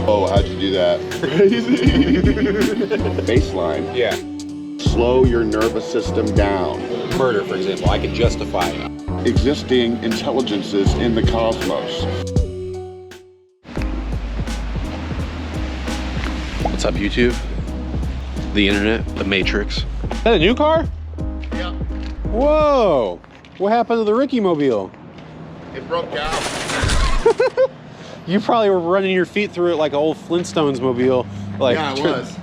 Oh, how'd you do that? Crazy. Baseline. Yeah. Slow your nervous system down. Murder, for example, I can justify it. Existing intelligences in the cosmos. What's up, YouTube? The internet, the Matrix. Is that a new car? Yeah. Whoa! What happened to the Ricky Mobile? It broke out. You probably were running your feet through it like an old Flintstones mobile. Like, Yeah, it was.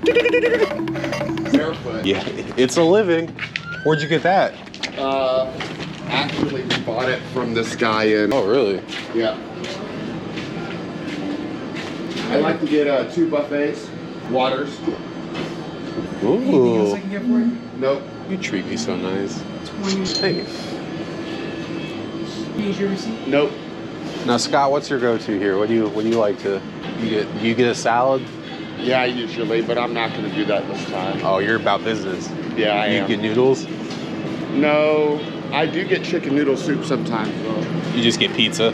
Barefoot. Yeah, it's a living. Where'd you get that? Actually, we bought it from this guy in. Oh, really? Yeah. I like to get 2 buffets, waters. Ooh. Else I can get for you? Nope. You treat me so nice. 20. Thanks. Here's your receipt. Nope. Now, Scott, what's your go-to here? What do you like to? You get a salad? Yeah, usually, but I'm not going to do that this time. Oh, you're about business. Yeah, I You am. get noodles? No, I do get chicken noodle soup sometimes, though. You just get pizza?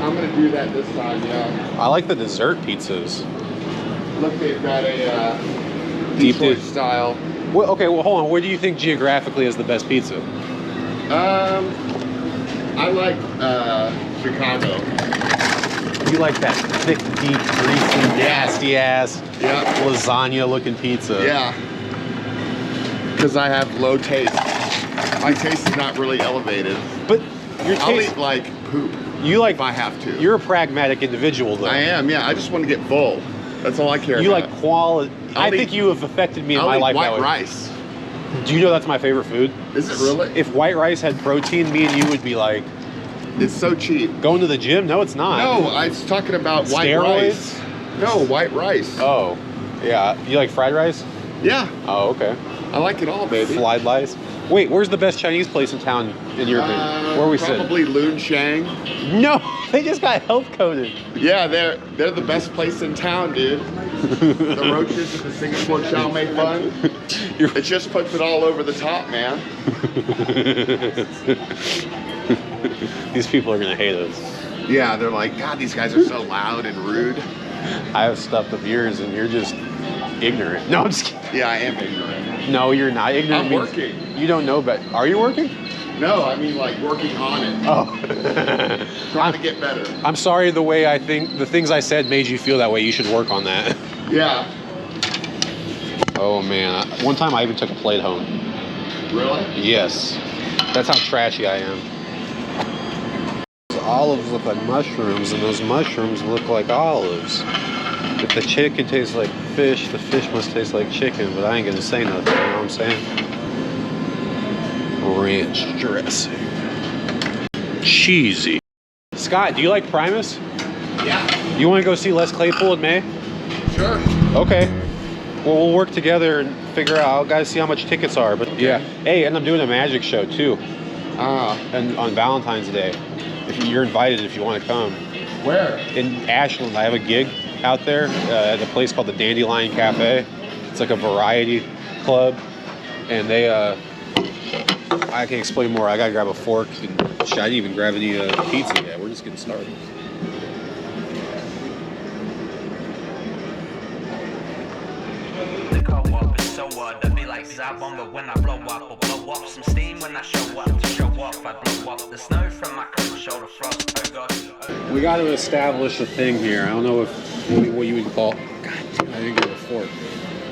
I'm going to do that this time, yeah. I like the dessert pizzas. Look, they've got a Deep Detroit dish. style. Well, okay, well, hold on. Where do you think geographically is the best pizza? I like Chicago. You like that thick, deep, greasy, nasty ass Yeah. lasagna-looking pizza. Yeah. Because I have low taste. My taste is not really elevated. But your I'll taste, eat like poop you like, if I have to. you're a pragmatic individual, though. I am, yeah. I just want to get full. That's all I care You about. like quality. I think you have affected me in my I'll eat life that white way. rice. Do you know that's my favorite food? Is it really? If white rice had protein, me and you would be like It's so cheap. going to the gym. No, it's not. No, I was talking about white Steroids? rice. No, white rice. Oh, yeah. You like fried rice? Yeah, Oh, okay. I like it all, baby. Fried rice. Wait, where's the best Chinese place in town in your opinion? Where are we sitting? Probably Loon Shang. No, they just got health coded. Yeah, they're the best place in town, dude. The roaches at the Singapore chow mein fun. It just puts it all over the top, man. These people are gonna hate us. Yeah, they're like, God, these guys are so loud and rude. I have stuff of yours, and you're just ignorant. No, I'm just kidding. Yeah, I am ignorant. No, you're not ignorant. I'm means working. You don't know, but are you working? No, I mean like working on it. Oh. Trying to get better. I'm sorry the way I think, the things I said made you feel that way. You should work on that. Yeah. Oh man, one time I even took a plate home. Really? Yes. That's how trashy I am. Olives look like mushrooms, and those mushrooms look like olives. If the chicken tastes like fish, the fish must taste like chicken, but I ain't gonna say nothing, you know what I'm saying? Ranch dressing. Cheesy. Scott, do you like Primus? Yeah. You wanna go see Les Claypool in May? Sure. Okay. Well, we'll work together and figure out. I'll gotta see how much tickets are. But yeah. Hey, and I'm doing a magic show too. And on Valentine's Day. If you're invited, if you want to come. Where? In Ashland, I have a gig out there at a place called the Dandelion Cafe. It's like a variety club, and they. I can explain more. I gotta grab a fork. And I didn't even grab any pizza yet. We're just getting started. But when I blow up or blow up some steam when I show up to show off, I blow up the snow from my coat, shoulder frost. Oh God. We got to establish a thing here. I don't know if what you would call. God damn, I didn't get a fork.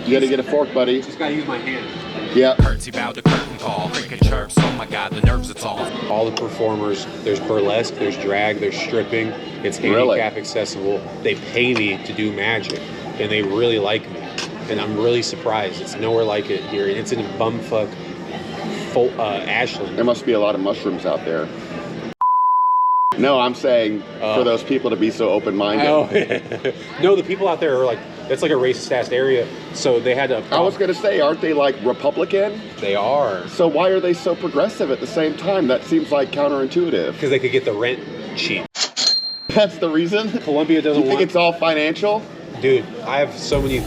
You gotta get a fork, buddy. Just gotta use my hand. Yep. Curtsy bow the curtain call, cricket chirps. Oh my God, the nerves it's all. All the performers. There's burlesque. There's drag. There's stripping. It's Really? handicap accessible. They pay me to do magic, and they really like me. And I'm really surprised. It's nowhere like it here. And it's in bumfuck Ashland. There must be a lot of mushrooms out there. No, I'm saying for those people to be so open-minded. Oh, no, the people out there are like, it's like a racist-ass area. So they had to. I was gonna say, aren't they like Republican? They are. So why are they so progressive at the same time? That seems like counterintuitive. Because they could get the rent cheap. That's the reason? Columbia Do doesn't you think want. it's all financial? Dude, I have so many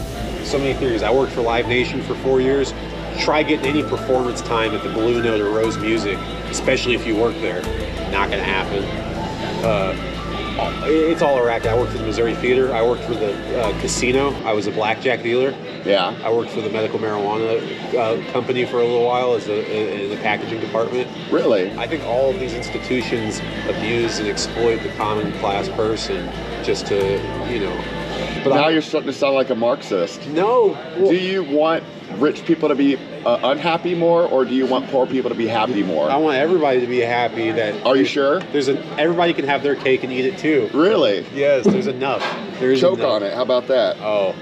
theories. I worked for Live Nation for 4 years. Try getting any performance time at the Blue Note or Rose Music, especially if you work there. Not gonna happen. It's all a racket. I worked for the Missouri Theater. I worked for the casino. I was a blackjack dealer. Yeah. I worked for the medical marijuana company for a little while in the packaging department. Really? I think all of these institutions abuse and exploit the common class person just to, But now you're starting to sound like a Marxist. No. Do you want rich people to be unhappy more, or do you want poor people to be happy more? I want everybody to be happy. Are you sure? Everybody can have their cake and eat it too. Really? Yes, there's enough. Choke on it. How about that? Oh.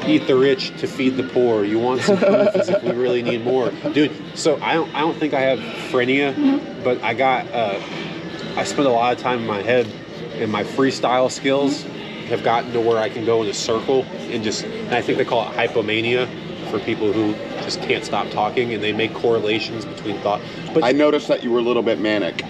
Eat the rich to feed the poor. You want some proof as if we really need more. Dude, so I don't think I have frenia, but I spent a lot of time in my head, and my freestyle skills have gotten to where I can go in a circle and I think they call it hypomania for people who just can't stop talking, and they make correlations between thought. But I noticed that you were a little bit manic.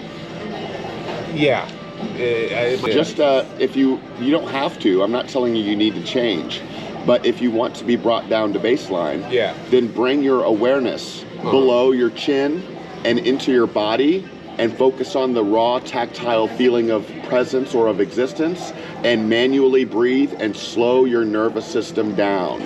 Yeah. If you don't have to, I'm not telling you need to change, but if you want to be brought down to baseline, then bring your awareness below your chin and into your body and focus on the raw tactile feeling of presence or of existence, and manually breathe and slow your nervous system down.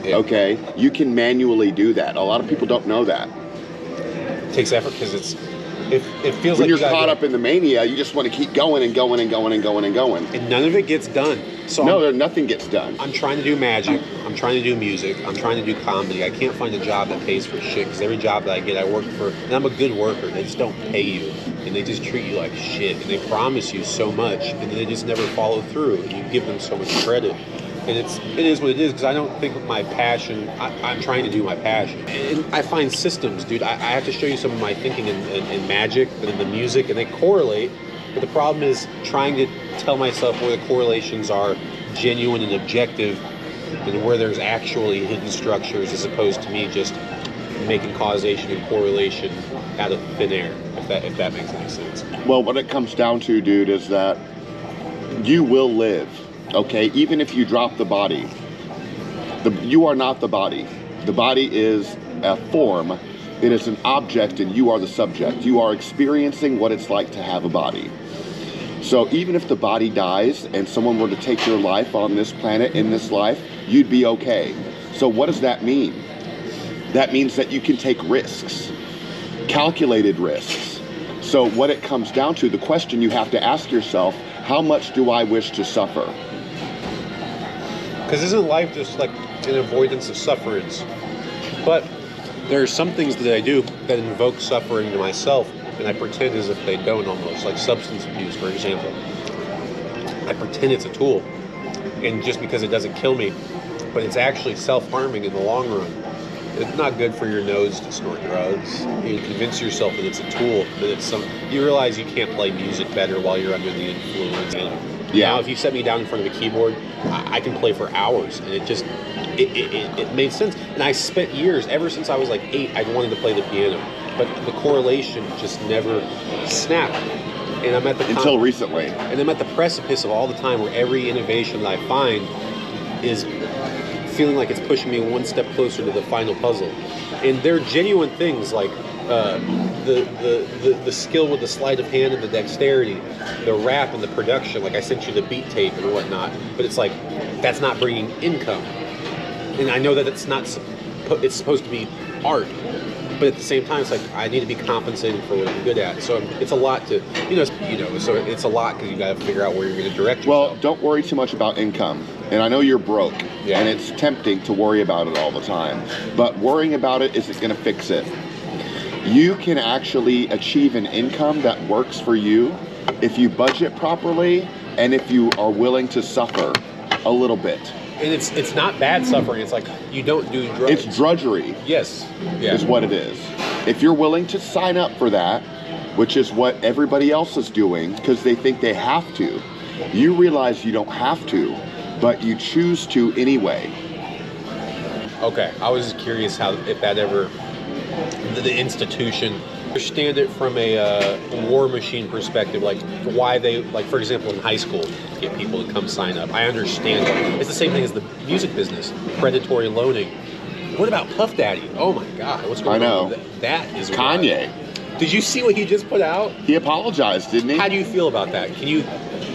Yeah. Okay? You can manually do that. A lot of people don't know that. It takes effort because it feels when like you're caught up in the mania, you just want to keep going and going and going and going and going. And none of it gets done. So nothing gets done. I'm trying to do magic. I'm trying to do music. I'm trying to do comedy. I can't find a job that pays for shit, because every job that I get, I work for, and I'm a good worker. They just don't pay you, and they just treat you like shit, and they promise you so much, and they just never follow through, and you give them so much credit. And it is what it is, because I don't think of my passion. I'm trying to do my passion. And I find systems, dude. I have to show you some of my thinking in magic and in the music, and they correlate. But the problem is trying to tell myself where the correlations are genuine and objective, and where there's actually hidden structures, as opposed to me just making causation and correlation out of thin air, if that makes any sense. Well, what it comes down to, dude, is that you will live. Okay, even if you drop the body, you are not the body. The body is a form. It is an object, and you are the subject. You are experiencing what it's like to have a body. So even if the body dies and someone were to take your life on this planet in this life, you'd be okay. So what does that mean? That means that you can take risks, calculated risks. So what it comes down to, the question you have to ask yourself, how much do I wish to suffer? Because isn't life just like an avoidance of sufferings? But there are some things that I do that invoke suffering to myself, and I pretend as if they don't, almost, like substance abuse, for example. I pretend it's a tool, and just because it doesn't kill me, but it's actually self-harming in the long run. It's not good for your nose to snort drugs. You convince yourself that it's a tool, that you realize you can't play music better while you're under the influence. And now, if you set me down in front of a keyboard, I can play for hours, and it made sense. And I spent years, ever since I was like 8, I wanted to play the piano, but the correlation just never snapped. And I'm at the until recently. And I'm at the precipice of all the time where every innovation that I find is feeling like it's pushing me one step closer to the final puzzle. And they're genuine things like the skill with the sleight of hand and the dexterity, the rap and the production. Like I sent you the beat tape and whatnot, but it's like that's not bringing income. And I know that it's supposed to be art, but at the same time, it's like I need to be compensated for what I'm good at. So it's a lot to, so it's a lot because you got to figure out where you're going to direct yourself. Well, don't worry too much about income. And I know you're broke, and it's tempting to worry about it all the time. But worrying about it isn't going to fix it. You can actually achieve an income that works for you if you budget properly and if you are willing to suffer a little bit. And it's not bad suffering. It's like you don't do drugs. It's drudgery. Yes. Yeah. Is what it is. If you're willing to sign up for that, which is what everybody else is doing because they think they have to, you realize you don't have to, but you choose to anyway. Okay, I was just curious if that ever, the institution, understand it from a war machine perspective, like why they, like for example in high school, get people to come sign up. I understand that. It's the same thing as the music business, predatory loaning. What about Puff Daddy? Oh my God, what's going on? That is Kanye. Wild. Did you see what he just put out? He apologized, didn't he? How do you feel about that? Can you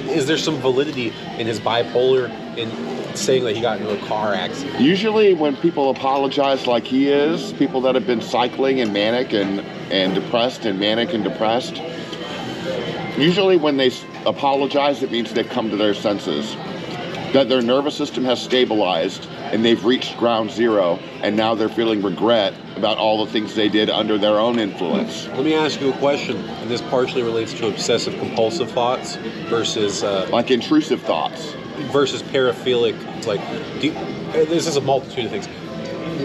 is there some validity in his bipolar in saying that he got into a car accident? Usually when people apologize like he is, people that have been cycling and manic and depressed and manic and depressed, usually when they apologize, it means they've come to their senses, that their nervous system has stabilized and they've reached ground zero, and now they're feeling regret about all the things they did under their own influence. Let me ask you a question, and this partially relates to obsessive compulsive thoughts versus like intrusive thoughts versus paraphilic. Like, this is a multitude of things.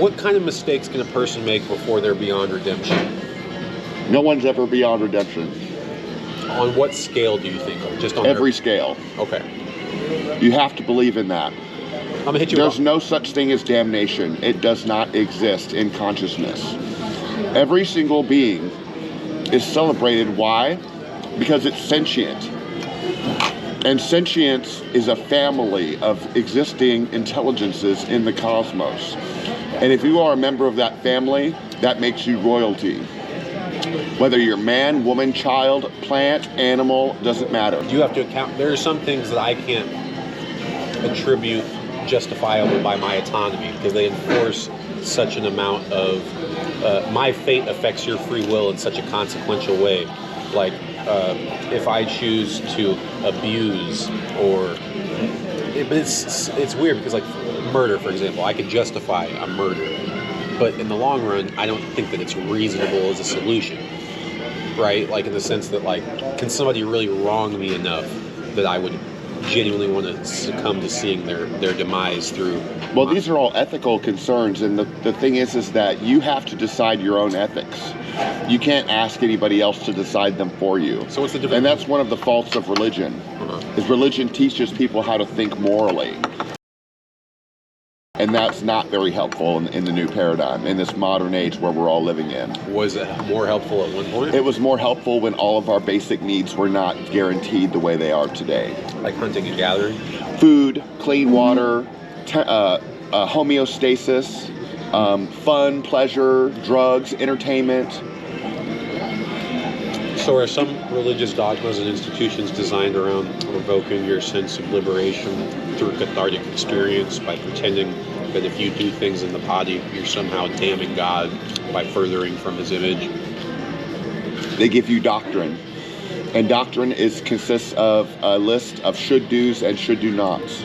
What kind of mistakes can a person make before they're beyond redemption? No one's ever beyond redemption. On what scale do you think? Just on every scale. Okay. You have to believe in that. I'm gonna hit you. There's no such thing as damnation. It does not exist in consciousness. Every single being is celebrated. Why? Because it's sentient. And sentience is a family of existing intelligences in the cosmos. And if you are a member of that family, that makes you royalty. Whether you're man, woman, child, plant, animal, doesn't matter. You have to account. There are some things that I can't attribute justifiable by my autonomy because they enforce such an amount of my fate affects your free will in such a consequential way. Like if I choose to abuse or but it's weird because like murder, for example, I could justify a murder, but in the long run I don't think that it's reasonable as a solution, right? Like in the sense that like, can somebody really wrong me enough that I would genuinely want to succumb to seeing their demise through. Well, these are all ethical concerns, and the thing is that you have to decide your own ethics. You can't ask anybody else to decide them for you. So what's the difference? And that's one of the faults of religion, is religion teaches people how to think morally. And that's not very helpful in the new paradigm, in this modern age where we're all living in. Was it more helpful at one point? It was more helpful when all of our basic needs were not guaranteed the way they are today. Like hunting and gathering? Food, clean water, homeostasis, fun, pleasure, drugs, entertainment. So are some religious dogmas and institutions designed around evoking your sense of liberation through cathartic experience by pretending that if you do things in the body, you're somehow damning God by furthering from his image? They give you doctrine. And doctrine consists of a list of should-dos and should-do-nots.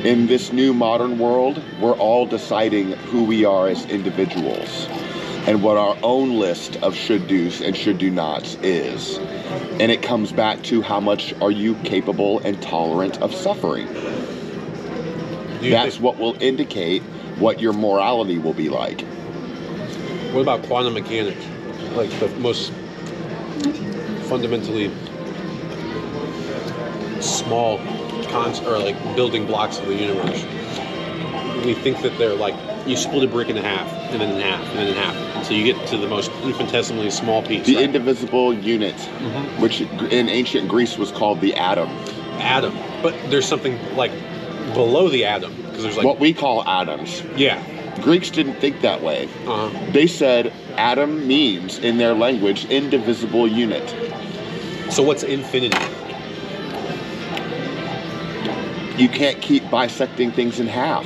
In this new modern world, we're all deciding who we are as individuals and what our own list of should-dos and should-do-nots is. And it comes back to how much are you capable and tolerant of suffering. That's what will indicate what your morality will be like. What about quantum mechanics? Like the most fundamentally small or like building blocks of the universe. We think that they're like, you split a brick in half, and then in half, and then in half, until you get to the most infinitesimally small piece. The indivisible unit, which in ancient Greece was called the atom. Atom. But there's something like below the atom, because there's like what we call atoms. Yeah. Greeks didn't think that way. They said atom means, in their language, indivisible unit. So what's infinity? You can't keep bisecting things in half.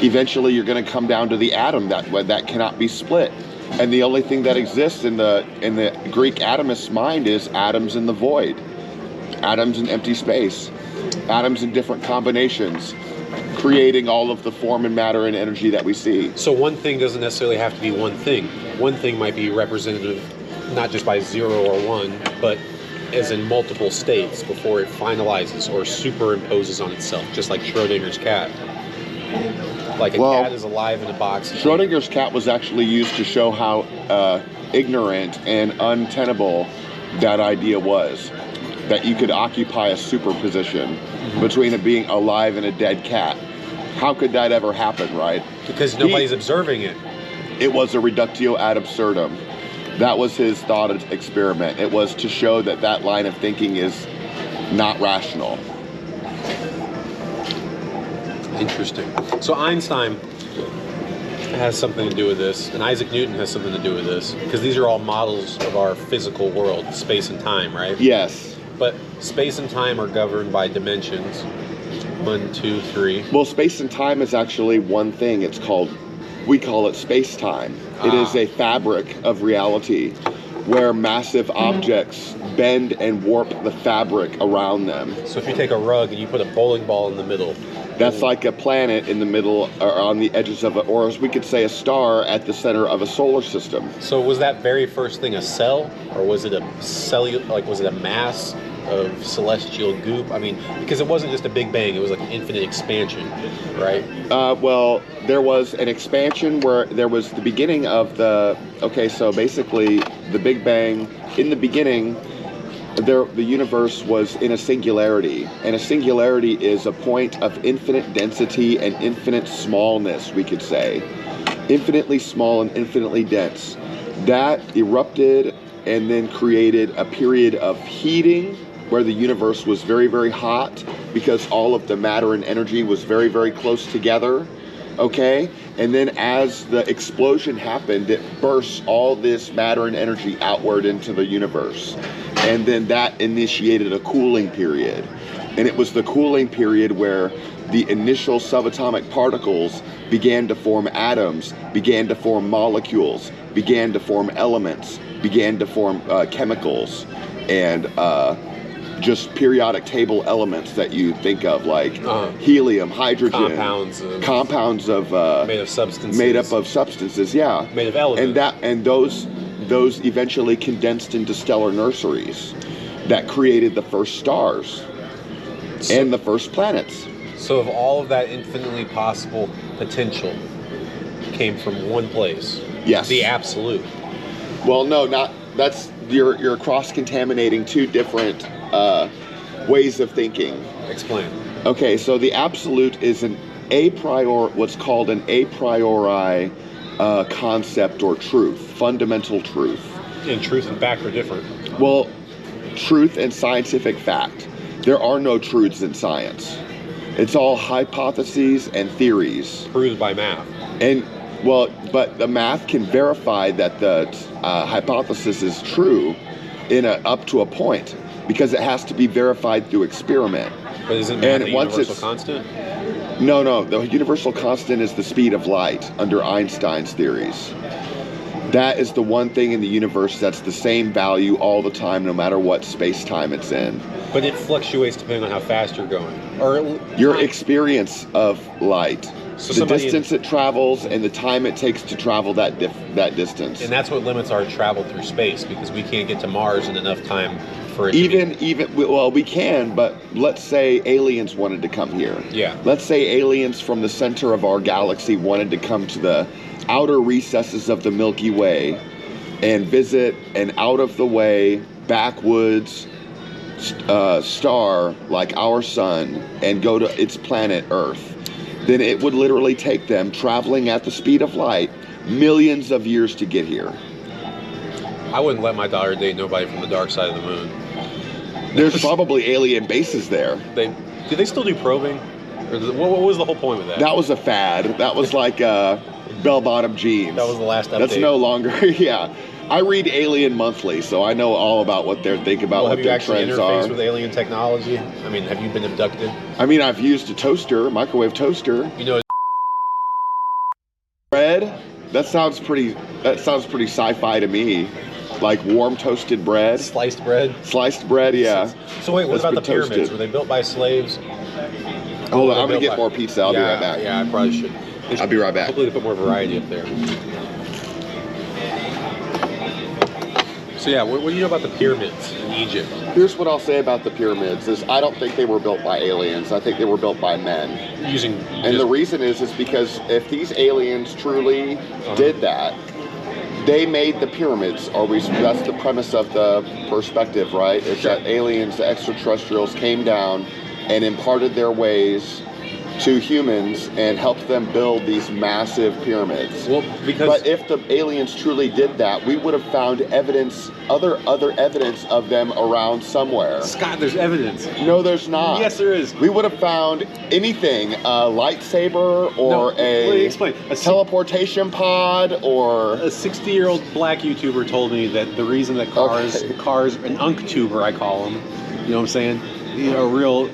Eventually, you're going to come down to the atom that cannot be split. And the only thing that exists in the Greek atomist's mind is atoms in the void, atoms in empty space, atoms in different combinations, creating all of the form and matter and energy that we see. So one thing doesn't necessarily have to be one thing. One thing might be representative not just by 0 or 1, but as in multiple states before it finalizes or superimposes on itself, just like Schrodinger's cat. Like a cat is alive in a box. Schrodinger's cat was actually used to show how ignorant and untenable that idea was. That you could occupy a superposition between it being alive and a dead cat. How could that ever happen, right? Because nobody's observing it. It was a reductio ad absurdum. That was his thought experiment. It was to show that that line of thinking is not rational. Interesting. So Einstein has something to do with this, and Isaac Newton has something to do with this, because these are all models of our physical world, space and time, right? Yes. But space and time are governed by dimensions. 1, 2, 3. Well, space and time is actually one thing. We call it space-time. It is a fabric of reality where massive objects bend and warp the fabric around them. So if you take a rug and you put a bowling ball in the middle, that's like a planet in the middle, or on the edges of it, or as we could say, a star at the center of a solar system. So was that very first thing a cell, or was it was it a mass of celestial goop? I mean, because it wasn't just a Big Bang, it was like an infinite expansion, right? Well, there was an expansion where there was the beginning of so basically the Big Bang, in the beginning, the universe was in a singularity, and a singularity is a point of infinite density and infinite smallness, we could say. Infinitely small and infinitely dense. That erupted and then created a period of heating where the universe was very, very hot because all of the matter and energy was very, very close together, okay? And then as the explosion happened, it burst all this matter and energy outward into the universe. And then that initiated a cooling period. And it was the cooling period where the initial subatomic particles began to form atoms, began to form molecules, began to form elements, began to form chemicals, and just periodic table elements that you think of, like helium, hydrogen, compounds of made of substances, made up of substances, yeah, made of elements, and those eventually condensed into stellar nurseries that created the first stars and the first planets. So if all of that infinitely possible potential came from one place, yes, the absolute. Well, no, not that's you're cross-contaminating two different ways of thinking. Explain. Okay, so the absolute is what's called an a priori concept or truth, fundamental truth. And truth and fact are different. Well, truth and scientific fact. There are no truths in science. It's all hypotheses and theories. Proved by math. But the math can verify that the hypothesis is true up to a point, because it has to be verified through experiment. But isn't math a universal constant? No. The universal constant is the speed of light under Einstein's theories. That is the one thing in the universe that's the same value all the time, no matter what space-time it's in. But it fluctuates depending on how fast you're going. Or your experience of light. So the distance it travels and the time it takes to travel that distance. And that's what limits our travel through space, because we can't get to Mars in enough time for it we can, but let's say aliens wanted to come here. Yeah. Let's say aliens from the center of our galaxy wanted to come to the outer recesses of the Milky Way and visit an out-of-the-way, backwoods star like our sun and go to its planet Earth. Then it would literally take them, traveling at the speed of light, millions of years to get here. I wouldn't let my daughter date nobody from the dark side of the moon. There's probably alien bases there. Do they still do probing? Or what was the whole point of that? That was a fad. That was like bell-bottom jeans. That was the last update. That's no longer, yeah. I read Alien Monthly, so I know all about what they're thinking about, what their trends are. Have you actually interfaced with alien technology? I mean, have you been abducted? I mean, I've used a microwave toaster. You know, bread? That sounds pretty sci-fi to me. Like warm toasted bread. Sliced bread? Sliced bread, yeah. So wait, what about the pyramids? Toasted. Were they built by slaves? Hold on, I'm going to get more pizza. I'll be right back. Yeah, I probably should. I'll be right back. Hopefully they put more variety up there. So yeah, what do you know about the pyramids in Egypt? Here's what I'll say about the pyramids is I don't think they were built by aliens. I think they were built by men. And the reason is because if these aliens truly did that, they made the pyramids. That's the premise of the perspective, right? Is that aliens, the extraterrestrials, came down and imparted their ways to humans and helped them build these massive pyramids. But if the aliens truly did that, we would have found evidence, other evidence of them around somewhere. Scott, there's evidence. No, there's not. Yes, there is. We would have found anything, a lightsaber or a teleportation pod or... A 60-year-old black YouTuber told me that the reason that cars, an UNCTuber I call him, You know what I'm saying? A real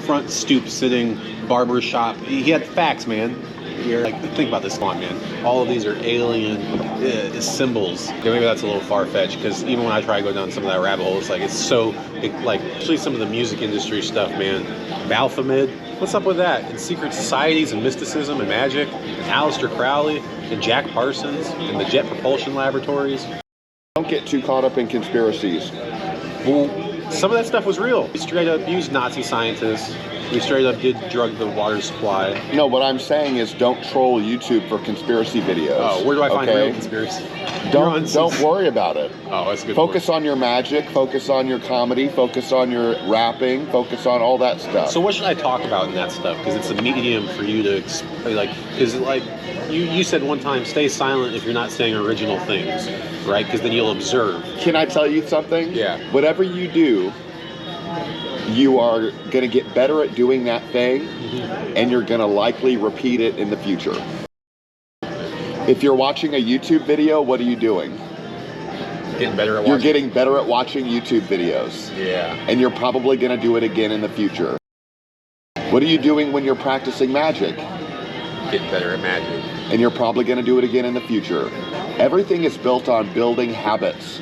front stoop sitting barber shop. He had facts, man. You're like, think about this one, man. All of these are alien symbols. Yeah, maybe that's a little far-fetched, because even when I try to go down some of that rabbit hole, it's like, especially some of the music industry stuff, man. Baphomet, what's up with that? And secret societies and mysticism and magic, and Aleister Crowley and Jack Parsons and the Jet Propulsion Laboratories. Don't get too caught up in conspiracies. Well, some of that stuff was real. We straight up used Nazi scientists. We straight up did drug the water supply. No, what I'm saying is don't troll YouTube for conspiracy videos. Oh, where do I find real conspiracy? Don't worry about it. Oh, that's good. Focus on your magic, focus on your comedy, focus on your rapping, focus on all that stuff. So what should I talk about in that stuff? Because it's a medium for you to, you said one time, stay silent if you're not saying original things, right? Because then you'll observe. Can I tell you something? Yeah. Whatever you do, you are going to get better at doing that thing, and you're going to likely repeat it in the future. If you're watching a YouTube video, what are you doing? Getting better at watching. You're getting better at watching YouTube videos. Yeah. And you're probably going to do it again in the future. What are you doing when you're practicing magic? Getting better at magic. And you're probably going to do it again in the future. Everything is built on building habits.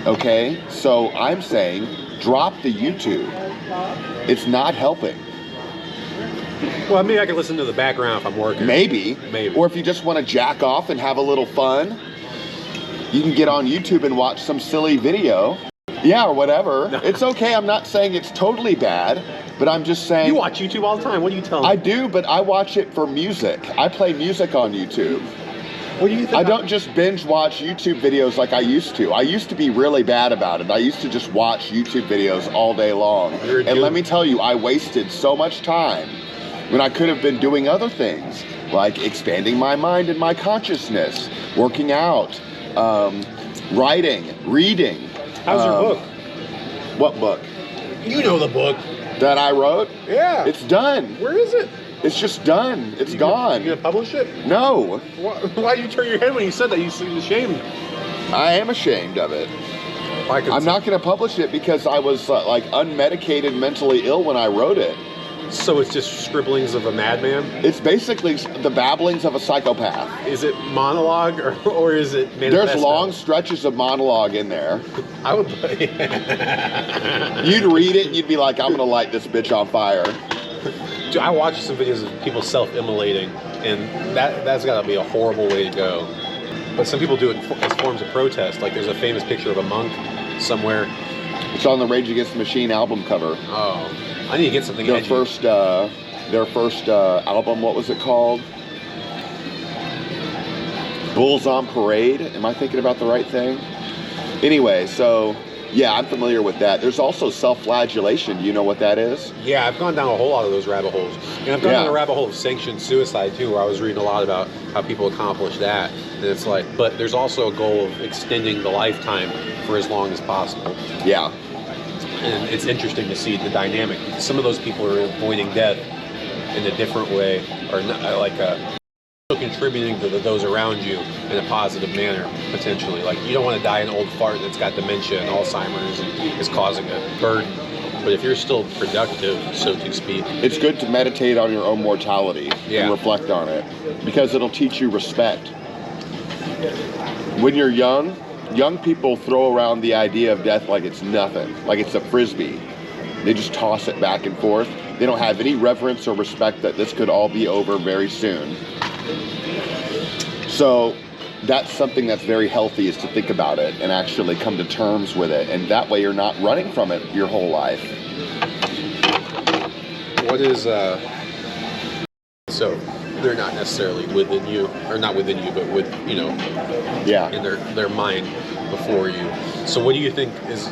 Okay? So I'm saying, drop the YouTube. It's not helping. Well, maybe I can listen to the background if I'm working. Maybe. Maybe. Or if you just want to jack off and have a little fun, you can get on YouTube and watch some silly video. Yeah, or whatever. No. It's okay. I'm not saying it's totally bad, but I'm just saying... You watch YouTube all the time. What are you telling me? I do, but I watch it for music. I play music on YouTube. What do you think? I don't just binge watch YouTube videos like I used to. I used to be really bad about it. I used to just watch YouTube videos all day long. And let me tell you, I wasted so much time when I could have been doing other things, like expanding my mind and my consciousness, working out, writing, reading. How's your book? What book? You know the book. That I wrote? Yeah. It's done. Where is it? It's just done. It's gone. You gonna publish it? No. Why did you turn your head when you said that? You seemed ashamed. I am ashamed of it. I'm not going to publish it because I was unmedicated, mentally ill when I wrote it. So it's just scribblings of a madman? It's basically the babblings of a psychopath. Is it monologue or is it manifesto? There's long stretches of monologue in there. I would. You'd read it and you'd be like, I'm going to light this bitch on fire. Dude, I watched some videos of people self-immolating, and that's got to be a horrible way to go. But some people do it as forms of protest. Like there's a famous picture of a monk somewhere. It's on the Rage Against the Machine album cover. Oh, I need to get something. Their first album. What was it called? Bulls on Parade. Am I thinking about the right thing? Anyway, so yeah, I'm familiar with that. There's also self-flagellation. Do you know what that is? Yeah, I've gone down a whole lot of those rabbit holes. And I've gone down a rabbit hole of sanctioned suicide too, where I was reading a lot about how people accomplish that. And it's like, but there's also a goal of extending the lifetime for as long as possible. Yeah. And it's interesting to see the dynamic. Some of those people are avoiding death in a different way, or contributing to those around you in a positive manner, potentially. Like, you don't want to die an old fart that's got dementia and Alzheimer's and is causing a burden. But if you're still productive, so to speak. It's good to meditate on your own mortality and reflect on it, because it'll teach you respect. When you're young people throw around the idea of death like it's nothing, like it's a frisbee. They just toss it back and forth. They don't have any reverence or respect that this could all be over very soon. So that's something that's very healthy, is to think about it and actually come to terms with it. And that way you're not running from it your whole life. What is, so they're not necessarily within you, or not within you, but with, in their mind before you. So what do you think is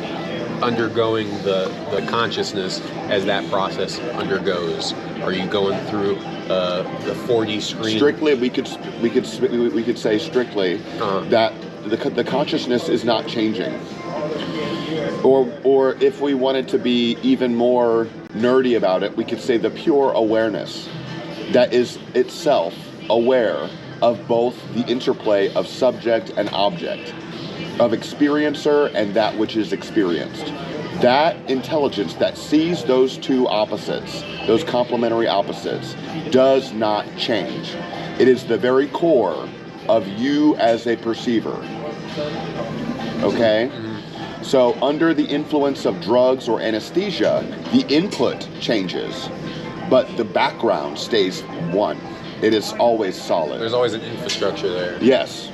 undergoing the consciousness as that process undergoes? Are you going through the 4D screen? Strictly, we could say strictly that the consciousness is not changing. Or if we wanted to be even more nerdy about it, we could say the pure awareness that is itself aware of both the interplay of subject and object, of experiencer and that which is experienced. That intelligence that sees those two opposites, those complementary opposites, does not change. It is the very core of you as a perceiver. Okay? So under the influence of drugs or anesthesia, the input changes, but the background stays one. It is always solid. There's always an infrastructure there. Yes.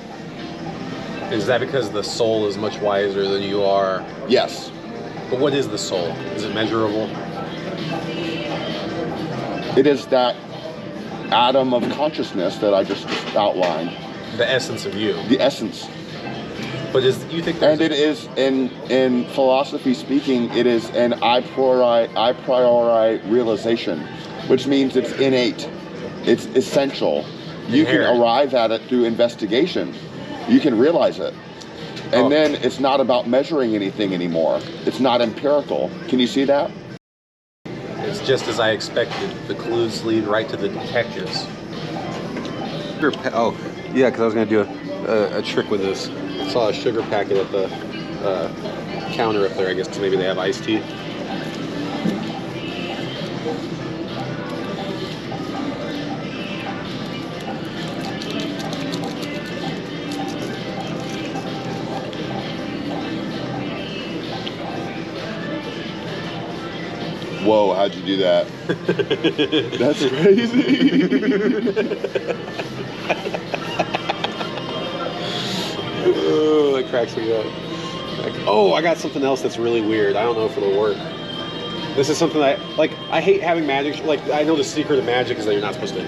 Is that because the soul is much wiser than you are? Yes. But what is the soul? Is it measurable? It is that atom of consciousness that I just outlined. The essence of you. The essence. But you think and it is, in philosophy speaking, it is an a priori realization, which means it's innate, it's essential. You can arrive at it through investigation. You can realize it. And then it's not about measuring anything anymore. It's not empirical. Can you see that? It's just as I expected. The clues lead right to the detectives. Oh, yeah, because I was going to do a trick with this. I saw a sugar packet at the counter up there, I guess, because maybe they have iced tea. Whoa, how'd you do that? That's crazy. Oh, that cracks me up. Like, oh, I got something else that's really weird. I don't know if it'll work. This is something I hate having magic. Like, I know the secret of magic is that you're not supposed to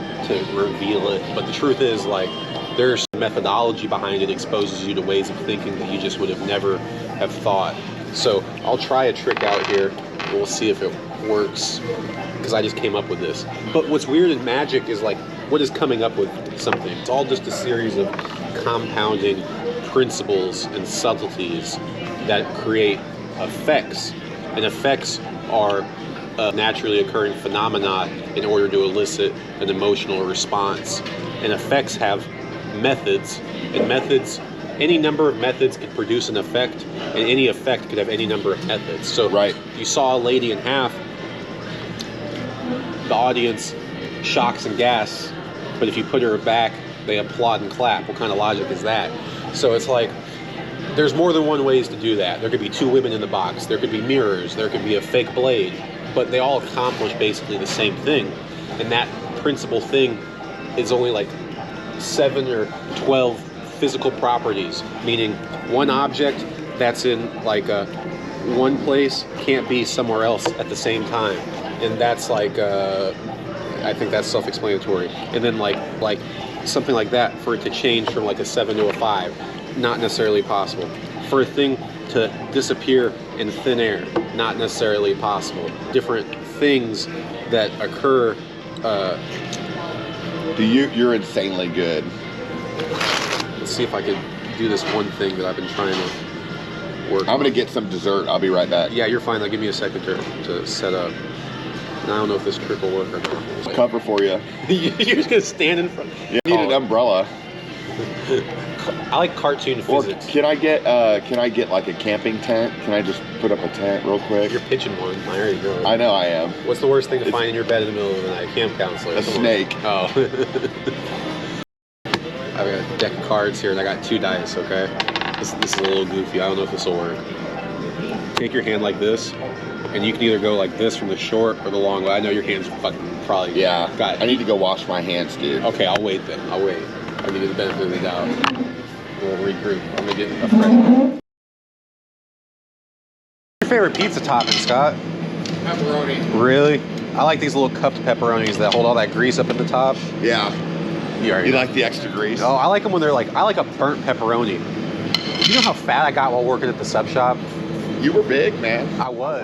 reveal it, but the truth is, like, there's methodology behind it, exposes you to ways of thinking that you just would have never have thought. So I'll try a trick out here, and we'll see if it works, because I just came up with this. But what's weird in magic is, like, what is coming up with something? It's all just a series of compounding principles and subtleties that create effects. And effects are a naturally occurring phenomena in order to elicit an emotional response. And effects have methods, and methods, any number of methods could produce an effect, and any effect could have any number of methods. So you saw a lady in half, the audience shocks and gasps, but if you put her back, they applaud and clap. What kind of logic is that? So it's like, there's more than one ways to do that. There could be two women in the box, there could be mirrors, there could be a fake blade, but they all accomplish basically the same thing. And that principal thing is only like 7 or 12 physical properties, meaning one object that's in like one place can't be somewhere else at the same time. And that's like, I think that's self-explanatory. And then like something like that, for it to change from like a 7 to a 5, not necessarily possible. For a thing to disappear in thin air, not necessarily possible. Different things that occur. You're insanely good. Let's see if I can do this one thing that I've been trying to work. I'm gonna get some dessert. I'll be right back. Yeah, you're fine. I'll give me a second to set up. And I don't know if this trick will work or not. Cover for you. You're just gonna stand in front. You need an umbrella. I like cartoon physics. Or can I get like a camping tent? Can I just put up a tent real quick? You're pitching one. I already know. I know I am. What's the worst thing to find in your bed in the middle of the night? Camp counselor. A snake. Oh. I've got a deck of cards here, and I got 2 dice. Okay. This is a little goofy. I don't know if this will work. Take your hand like this, and you can either go like this from the short or the long way. I know your hand's fucking probably. Yeah. Got it. I need to go wash my hands, dude. Okay, I'll wait then. I'll wait. I'll give you the benefit of the doubt. We'll regroup. I'm gonna get a fresh one. What's your favorite pizza topping, Scott? Pepperoni. Really? I like these little cupped pepperonis that hold all that grease up at the top. Yeah. You like the extra grease? Oh, I like them when they're like, I like a burnt pepperoni. You know how fat I got while working at the sub shop? You were big, man. I was.